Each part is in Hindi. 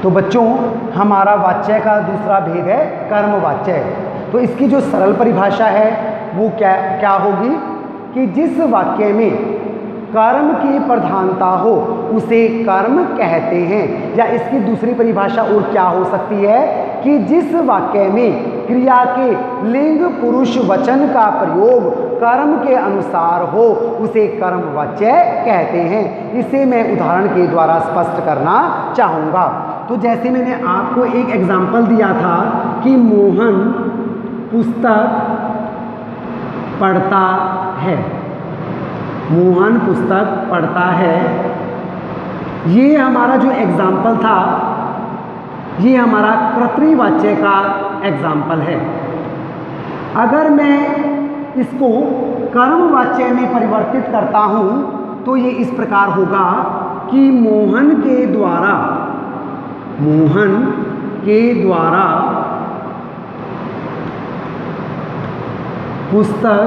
तो बच्चों हमारा वाच्य का दूसरा भेद है कर्मवाच्य। तो इसकी जो सरल परिभाषा है वो क्या होगी कि जिस वाक्य में कर्म की प्रधानता हो उसे कर्म कहते हैं। या इसकी दूसरी परिभाषा और क्या हो सकती है कि जिस वाक्य में क्रिया के लिंग पुरुष वचन का प्रयोग कर्म के अनुसार हो उसे कर्मवाच्य कहते हैं। इसे मैं उदाहरण के द्वारा स्पष्ट करना चाहूँगा। तो जैसे मैंने आपको एक एग्जाम्पल दिया था कि मोहन पुस्तक पढ़ता है, मोहन पुस्तक पढ़ता है, ये हमारा जो एग्जाम्पल था ये हमारा कर्तृवाच्य का एग्जाम्पल है। अगर मैं इसको कर्मवाच्य में परिवर्तित करता हूँ तो ये इस प्रकार होगा कि मोहन के द्वारा पुस्तक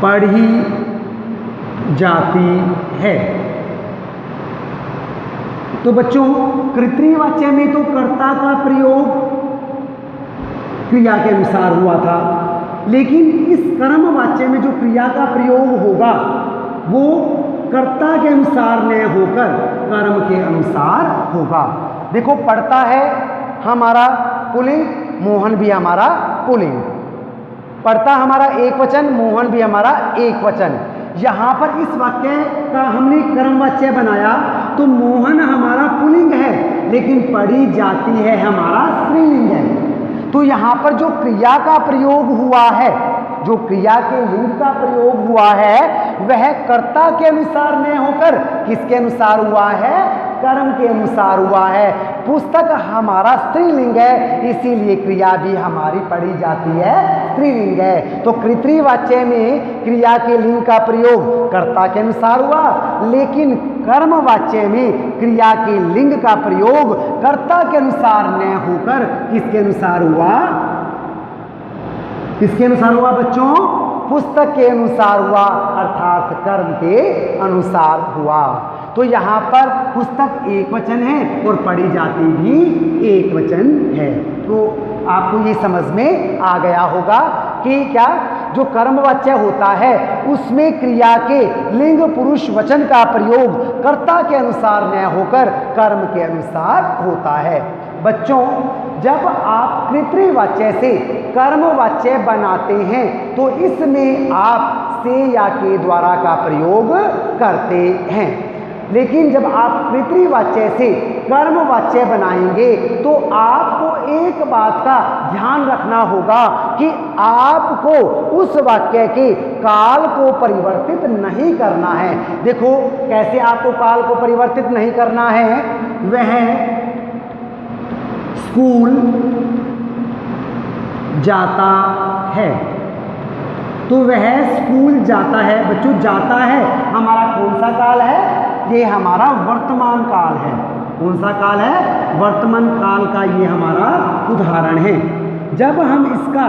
पढ़ी जाती है। तो बच्चों कर्तृवाच्य में तो कर्ता का प्रयोग क्रिया के अनुसार हुआ था, लेकिन इस कर्मवाच्य में जो क्रिया का प्रयोग होगा वो कर्ता के अनुसार न होकर कर्म के अनुसार होगा। देखो पढ़ता है हमारा पुल्लिंग, मोहन भी हमारा पुल्लिंग, पढ़ता हमारा एक वचन, मोहन भी हमारा एक वचन। यहाँ पर इस वाक्य का हमने कर्मवाच्य बनाया तो मोहन हमारा पुल्लिंग है लेकिन पढ़ी जाती है हमारा स्त्रीलिंग है। तो यहाँ पर जो क्रिया का प्रयोग हुआ है, जो क्रिया के लिंग का प्रयोग हुआ है वह कर्ता के अनुसार न होकर किसके अनुसार हुआ है? कर्म के अनुसार हुआ है। पुस्तक हमारा स्त्रीलिंग है इसीलिए क्रिया भी हमारी पढ़ी जाती है स्त्रीलिंग है। तो कर्तृवाच्य में क्रिया के लिंग का प्रयोग कर्ता के अनुसार हुआ, लेकिन कर्मवाच्य में क्रिया के लिंग का प्रयोग कर्ता के अनुसार न होकर किसके अनुसार हुआ? किसके अनुसार हुआ बच्चों? पुस्तक के अनुसार हुआ, अर्थात कर्म के अनुसार हुआ। तो यहाँ पर पुस्तक एक वचन है और पढ़ी जाती भी एक वचन है। तो आपको ये समझ में आ गया होगा कि क्या जो कर्मवाच्य होता है उसमें क्रिया के लिंग पुरुष वचन का प्रयोग कर्ता के अनुसार न होकर कर्म के अनुसार होता है। बच्चों जब आप कर्तृवाच्य से कर्मवाच्य बनाते हैं तो इसमें आप से या के द्वारा का प्रयोग करते हैं, लेकिन जब आप कर्तृवाच्य से कर्मवाच्य बनाएंगे तो आपको एक बात का ध्यान रखना होगा कि आपको उस वाक्य के काल को परिवर्तित नहीं करना है। देखो कैसे आपको काल को परिवर्तित नहीं करना है? वह स्कूल जाता है, तो वह स्कूल जाता है। बच्चों जाता है हमारा कौन सा काल है? ये हमारा वर्तमान काल है। कौन सा काल है? वर्तमान काल का ये हमारा उदाहरण है। जब हम इसका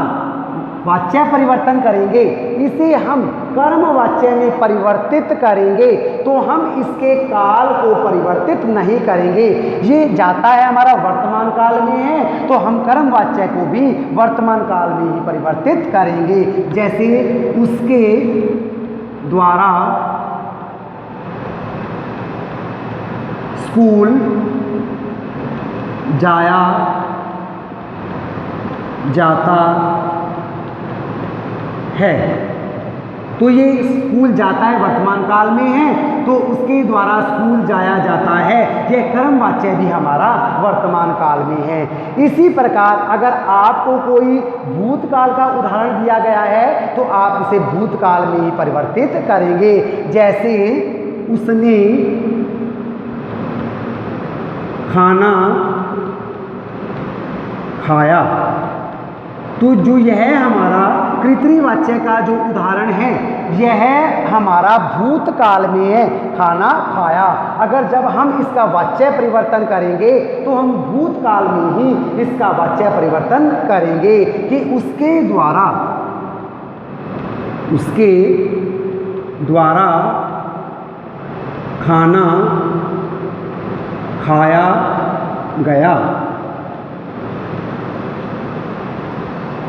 वाच्य परिवर्तन करेंगे, इसे हम कर्मवाच्य में परिवर्तित करेंगे तो हम इसके काल को परिवर्तित नहीं करेंगे। ये जाता है हमारा वर्तमान काल में है तो हम कर्मवाच्य को भी वर्तमान काल में ही परिवर्तित करेंगे। जैसे उसके द्वारा स्कूल जाया जाता है, तो ये स्कूल जाता है वर्तमान काल में है तो उसके द्वारा स्कूल जाया जाता है, यह कर्मवाच्य भी हमारा वर्तमान काल में है। इसी प्रकार अगर आपको कोई भूतकाल का उदाहरण दिया गया है तो आप इसे भूतकाल में ही परिवर्तित करेंगे। जैसे उसने खाना खाया, तो जो यह हमारा कर्तृवाच्य का जो उदाहरण है यह हमारा भूतकाल में है, खाना खाया। अगर जब हम इसका वाच्य परिवर्तन करेंगे तो हम भूतकाल में ही इसका वाच्य परिवर्तन करेंगे कि उसके द्वारा खाना खाया गया।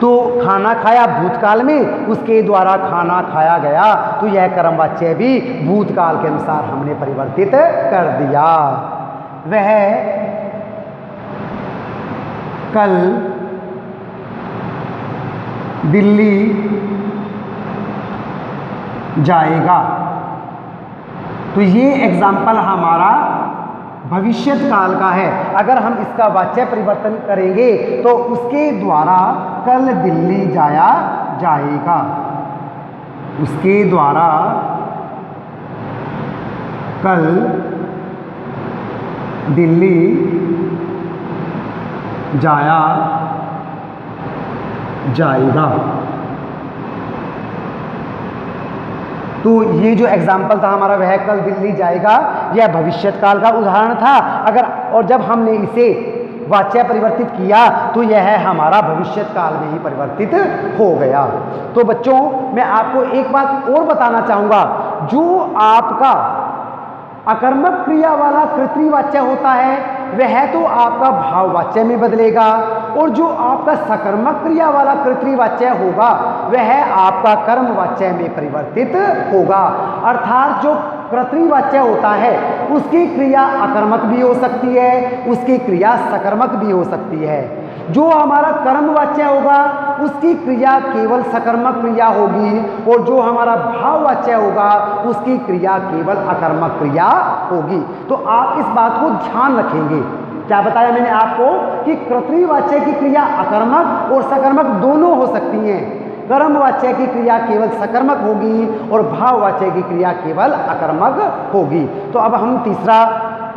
तो खाना खाया भूतकाल में, उसके द्वारा खाना खाया गया, तो यह कर्मवाच्य भी भूतकाल के अनुसार हमने परिवर्तित कर दिया। वह कल दिल्ली जाएगा। तो ये एग्जाम्पल हमारा भविष्यत काल का है। अगर हम इसका वाच्य परिवर्तन करेंगे तो उसके द्वारा कल दिल्ली जाया जाएगा, उसके द्वारा कल दिल्ली जाया जाएगा। तो ये जो एग्जाम्पल था हमारा, वह कल दिल्ली जाएगा, यह भविष्यत काल का उदाहरण था। अगर और जब हमने इसे वाच्य परिवर्तित किया तो यह हमारा भविष्यत काल में ही परिवर्तित हो गया। तो बच्चों, मैं आपको एक बात और बताना चाहूँगा, जो आपका अकर्मक क्रिया वाला कर्तृवाच्य होता है वह तो आपका भाववाच्य में बदलेगा, और जो आपका सकर्मक क्रिया वाला कर्तृवाच्य होगा वह आपका कर्मवाच्य में परिवर्तित होगा। अर्थात जो कर्तृवाच्य होता है उसकी क्रिया अकर्मक भी हो सकती है, उसकी क्रिया सकर्मक भी हो सकती है। जो हमारा कर्मवाच्य होगा उसकी क्रिया केवल सकर्मक क्रिया होगी, और जो हमारा भाववाच्य होगा उसकी क्रिया केवल अकर्मक क्रिया होगी। तो आप इस बात को ध्यान रखेंगे। क्या बताया मैंने आपको कि कर्तृवाच्य की क्रिया अकर्मक और सकर्मक दोनों हो सकती हैं। कर्मवाच्य की क्रिया केवल सकर्मक होगी और भाववाच्य की क्रिया केवल अकर्मक होगी। तो अब हम तीसरा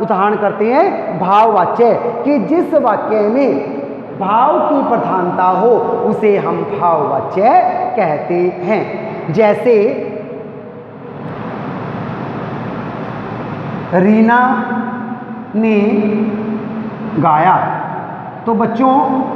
उदाहरण करते हैं, भाववाच्य, कि जिस वाक्य में भाव की प्रधानता हो उसे हम भाववाच्य कहते हैं। जैसे रीना ने गाया। तो बच्चों,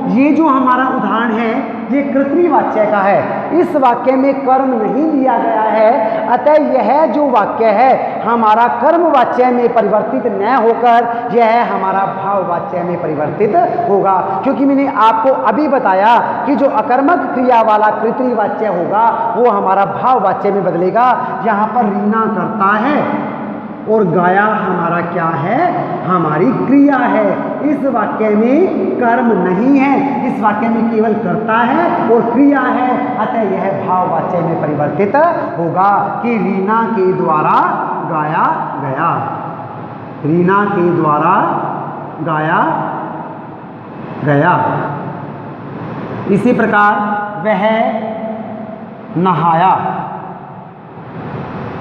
ये जो हमारा उदाहरण है ये कर्तृवाच्य का है। इस वाक्य में कर्म नहीं दिया गया है, अतः यह जो वाक्य है हमारा कर्मवाच्य में परिवर्तित न होकर यह हमारा भाववाच्य में परिवर्तित होगा। क्योंकि मैंने आपको अभी बताया कि जो अकर्मक क्रिया वाला कर्तृवाच्य होगा वो हमारा भाववाच्य में बदलेगा। यहाँ पर रीना करता है और गाया हमारा क्या है, हमारी क्रिया है। इस वाक्य में कर्म नहीं है, इस वाक्य में केवल कर्ता है और क्रिया है, अतः यह भाववाच्य में परिवर्तित होगा कि रीना के द्वारा गाया गया, रीना के द्वारा गाया गया। इसी प्रकार वह नहाया,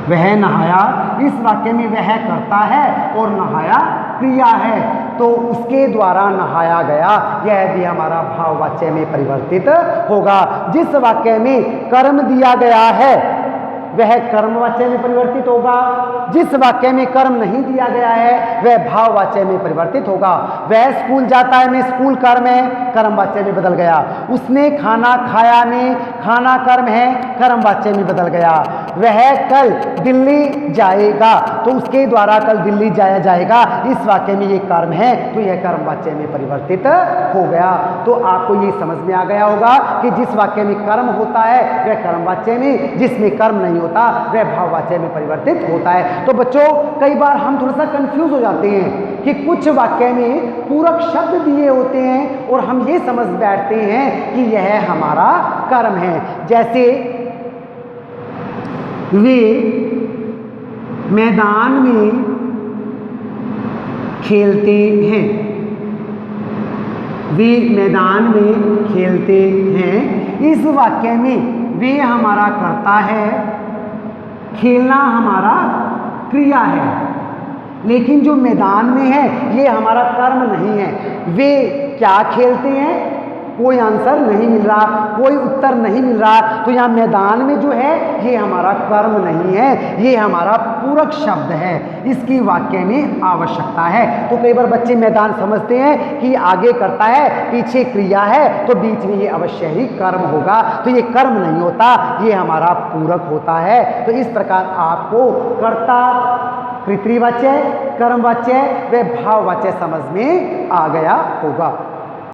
वह नहाया, इस वाक्य में वह करता है और नहाया क्रिया है, तो उसके द्वारा नहाया गया, यह भी हमारा भाववाच्य में परिवर्तित होगा। जिस वाक्य में कर्म दिया गया है वह कर्मवाच्य में परिवर्तित होगा, जिस वाक्य में कर्म नहीं दिया गया है वह भाववाच्य में परिवर्तित होगा। वह स्कूल जाता है में स्कूल कर्म है, कर्मवाच्य में बदल गया। उसने खाना खाया में खाना कर्म है, कर्मवाच्य में बदल गया। वह कल दिल्ली जाएगा, तो उसके द्वारा कल दिल्ली जाया जाएगा, इस वाक्य में ये कर्म है तो यह कर्मवाच्य में परिवर्तित हो गया। तो आपको ये समझ में आ गया होगा कि जिस वाक्य में कर्म होता है वह कर्मवाच्य में, जिसमें कर्म नहीं होता वह भाववाच्य में परिवर्तित होता है। तो बच्चों, कई बार हम थोड़ा सा कंफ्यूज हो जाते हैं कि कुछ वाक्य में पूरक शब्द दिए होते हैं और हम ये समझ बैठते हैं कि यह हमारा कर्म है। जैसे वे मैदान में खेलते हैं, वे मैदान में खेलते हैं, इस वाक्य में वे हमारा कर्ता है, खेलना हमारा क्रिया है, लेकिन जो मैदान में है ये हमारा कर्म नहीं है। वे क्या खेलते हैं, कोई आंसर नहीं मिल रहा, कोई उत्तर नहीं मिल रहा, तो यहाँ मैदान में जो है ये हमारा कर्म नहीं है, ये हमारा पूरक शब्द है, इसकी वाक्य में आवश्यकता है। तो कई बार बच्चे मैदान समझते हैं कि आगे करता है पीछे क्रिया है तो बीच में ये अवश्य ही कर्म होगा, तो ये कर्म नहीं होता, ये हमारा पूरक होता है। तो इस प्रकार आपको कर्ता पितृवाच्य, कर्मवाच्य व भाववाच्य समझ में आ गया होगा।